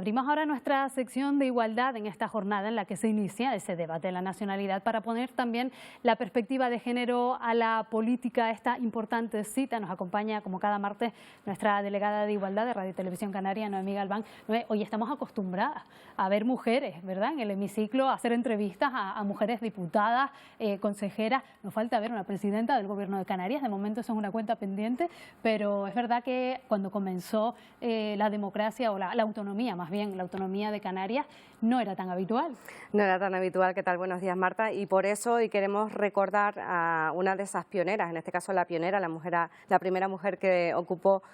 Abrimos ahora nuestra sección de igualdad en esta jornada en la que se inicia ese debate de la nacionalidad para poner también la perspectiva de género a la política. Esta importante cita nos acompaña como cada martes nuestra delegada de igualdad de Radio y Televisión Canaria, Noemí Galván. Hoy estamos acostumbradas a ver mujeres, ¿verdad?, en el hemiciclo, a hacer entrevistas a mujeres diputadas, consejeras. Nos falta ver una presidenta del Gobierno de Canarias. De momento eso es una cuenta pendiente, pero es verdad que cuando comenzó la democracia o la autonomía, más bien la autonomía de Canarias, no era tan habitual. No era tan habitual. ¿Qué tal? Buenos días, Marta. Y por eso hoy queremos recordar a una de esas pioneras, en este caso la pionera, la primera mujer que ocupó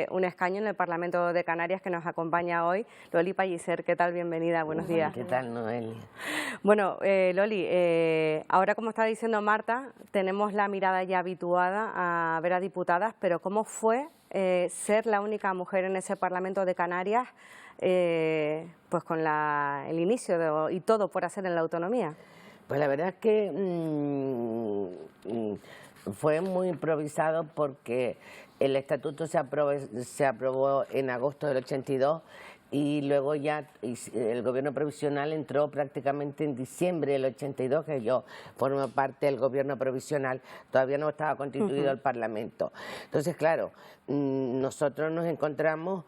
un escaño en el Parlamento de Canarias, que nos acompaña hoy, Loli Pellicer. ¿Qué tal? Bienvenida, buenos días. ¿Qué tal, Noelia? Bueno, Loli, ahora, como está diciendo Marta, tenemos la mirada ya habituada a ver a diputadas, pero ¿cómo fue ser la única mujer en ese Parlamento de Canarias, pues con el inicio y todo por hacer en la autonomía? Pues la verdad es que fue muy improvisado, porque el estatuto se aprobó en agosto del 82 y luego ya el gobierno provisional entró prácticamente en diciembre del 82, que yo formo parte del gobierno provisional. Todavía no estaba constituido el Parlamento. Entonces, claro, nosotros nos encontramos,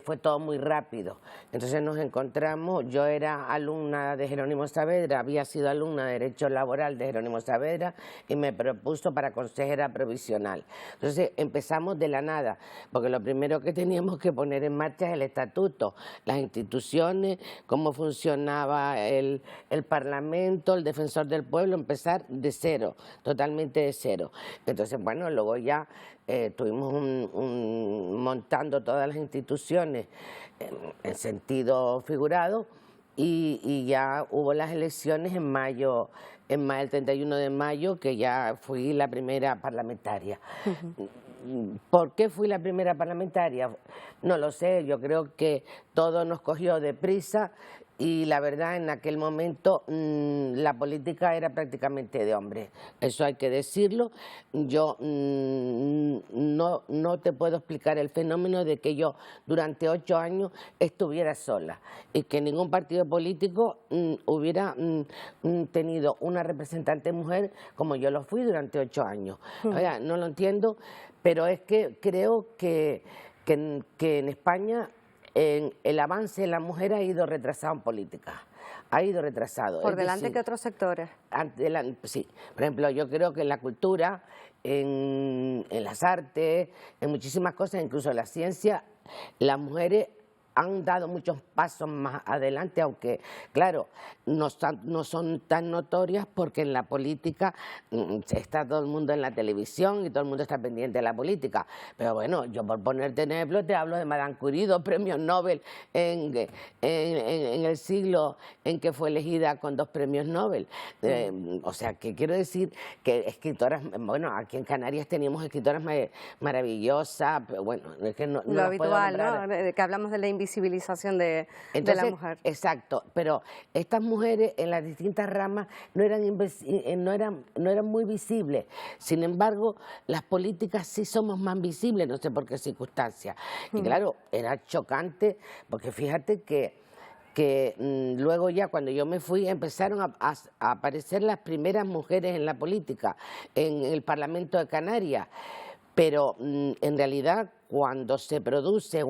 fue todo muy rápido. Entonces nos encontramos, yo era alumna de Jerónimo Saavedra, había sido alumna de Derecho Laboral de Jerónimo Saavedra y me propuso para consejera provisional. Entonces empezamos de la nada, porque lo primero que teníamos que poner en marcha es el estatuto, las instituciones, cómo funcionaba el Parlamento, el Defensor del Pueblo, empezar de cero, totalmente de cero. Entonces, bueno, luego ya estuvimos montando todas las instituciones en sentido figurado, y ya hubo las elecciones en mayo, el 31 de mayo, que ya fui la primera parlamentaria. ¿Por qué fui la primera parlamentaria? No lo sé, yo creo que todo nos cogió deprisa y la verdad en aquel momento la política era prácticamente de hombres, eso hay que decirlo. Yo no te puedo explicar el fenómeno de que yo durante 8 años estuviera sola y que ningún partido político hubiera tenido una representante mujer como yo lo fui durante 8 años. Oiga, no lo entiendo, pero es que creo que en España el avance de la mujer ha ido retrasado en política, ha ido retrasado. ¿Por delante que otros sectores? Sí, por ejemplo, yo creo que en la cultura, en las artes, en muchísimas cosas, incluso en la ciencia, las mujeres han dado muchos pasos más adelante, aunque, claro, no son tan notorias, porque en la política está todo el mundo en la televisión y todo el mundo está pendiente de la política. Pero bueno, yo por ponerte ejemplo te hablo de Madame Curie, 2 premios Nobel en el siglo en que fue elegida con 2 premios Nobel. O sea, que quiero decir que escritoras, bueno, aquí en Canarias teníamos escritoras maravillosas, pero bueno, es que no lo habitual, ¿no? Que hablamos de la invisibilización de la mujer. Exacto, pero estas mujeres en las distintas ramas no eran muy visibles. Sin embargo, las políticas sí somos más visibles, no sé por qué circunstancia. Y claro, era chocante, porque fíjate que luego ya cuando yo me fui empezaron a aparecer las primeras mujeres en la política, en el Parlamento de Canarias. Pero en realidad cuando se produce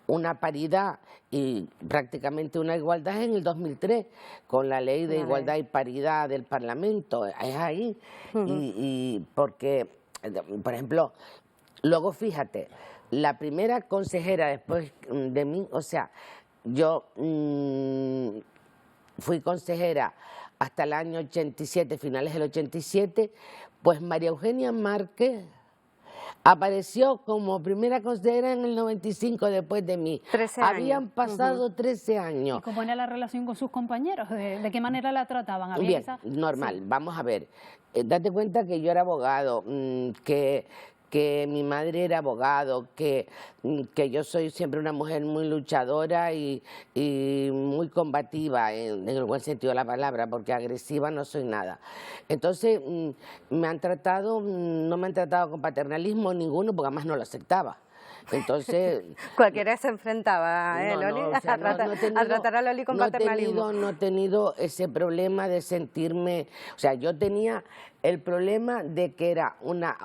una paridad y prácticamente una igualdad es en el 2003, con la Ley de Igualdad y Paridad del Parlamento, es ahí. Y porque, por ejemplo, luego fíjate, la primera consejera después de mí, o sea, yo fui consejera hasta el año 87, finales del 87, pues María Eugenia Márquez apareció como primera consejera en el 95 después de mí. 13 años. Habían pasado 13 años. ¿Y cómo era la relación con sus compañeros? ¿De qué manera la trataban? Bien, normal. Sí. Vamos a ver. Date cuenta que yo era abogado, que mi madre era abogado, que yo soy siempre una mujer muy luchadora y muy combativa, en el buen sentido de la palabra, porque agresiva no soy nada. Entonces, no me han tratado con paternalismo ninguno, porque además no lo aceptaba. Entonces... Cualquiera se enfrentaba, Loli, o sea, a tratar a Loli con paternalismo. No he tenido ese problema de sentirme... O sea, yo tenía el problema de que era una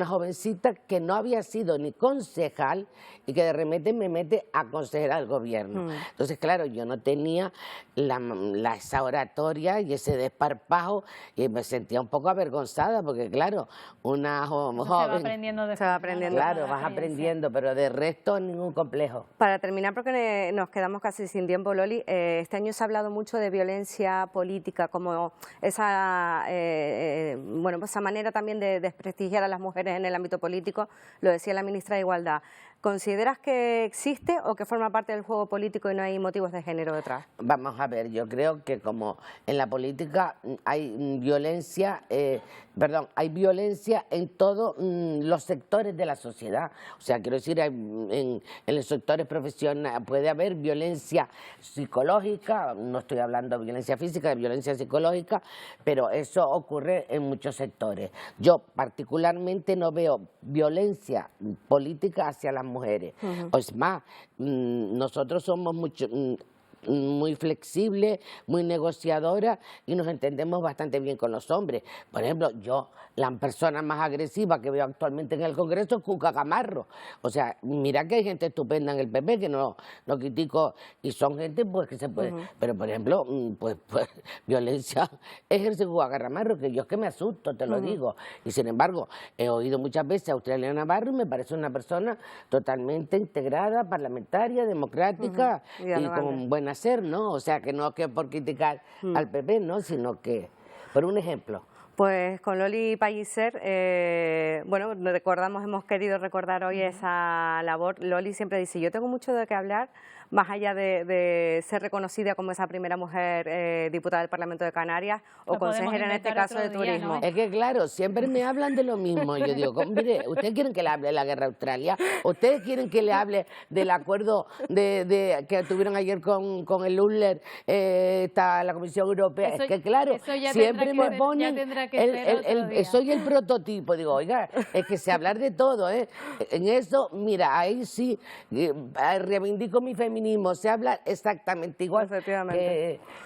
jovencita que no había sido ni concejal y que de repente me mete a consejera del gobierno. Entonces, claro, yo no tenía esa oratoria y ese desparpajo y me sentía un poco avergonzada porque, claro, una joven... Se va aprendiendo. Claro, vas aprendiendo, pero de resto ningún complejo. Para terminar, porque nos quedamos casi sin tiempo, Loli, este año se ha hablado mucho de violencia política, como esa, bueno, pues esa manera también de desprestigiar a las mujeres en el ámbito político, lo decía la ministra de Igualdad. ¿Consideras que existe o que forma parte del juego político y no hay motivos de género detrás? Vamos a ver, yo creo que como en la política hay violencia, hay violencia en todos los sectores de la sociedad. O sea, quiero decir, en los sectores profesionales puede haber violencia psicológica, no estoy hablando de violencia física, de violencia psicológica, pero eso ocurre en muchos sectores. Yo particularmente no veo violencia política hacia las mujeres. Es más, nosotros somos muy flexibles, muy negociadoras y nos entendemos bastante bien con los hombres. Por ejemplo, yo, la persona más agresiva que veo actualmente en el Congreso es Cuca Gamarro. O sea, mira que hay gente estupenda en el PP, que no critico, y son gente pues que se puede... Pero, por ejemplo, pues violencia ejerce Cuca Gamarro, que yo es que me asusto, te lo digo. Y sin embargo, he oído muchas veces a Australia Navarro y me parece una persona totalmente integrada, parlamentaria, democrática y con buen hacer, ¿no? O sea, que no que por criticar al PP, ¿no? Sino que, por un ejemplo. Pues con Loli Pellicer, bueno, hemos querido recordar hoy esa labor. Loli siempre dice, yo tengo mucho de qué hablar, más allá de ser reconocida como esa primera mujer diputada del Parlamento de Canarias o consejera en este caso de turismo. ¿No? Es que claro, siempre me hablan de lo mismo. Yo digo, mire, ¿ustedes quieren que le hable de la guerra de Australia? ¿Ustedes quieren que le hable del acuerdo que tuvieron ayer con el ULER, la Comisión Europea? Es que claro, siempre me ponen... soy el prototipo, digo, oiga, es que sé hablar de todo, ¿eh? En eso, mira, ahí sí reivindico mi feminismo, se habla exactamente igual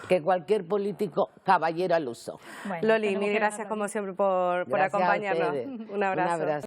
que cualquier político caballero al uso. Bueno, Loli, mil gracias como siempre por acompañarnos. Un abrazo.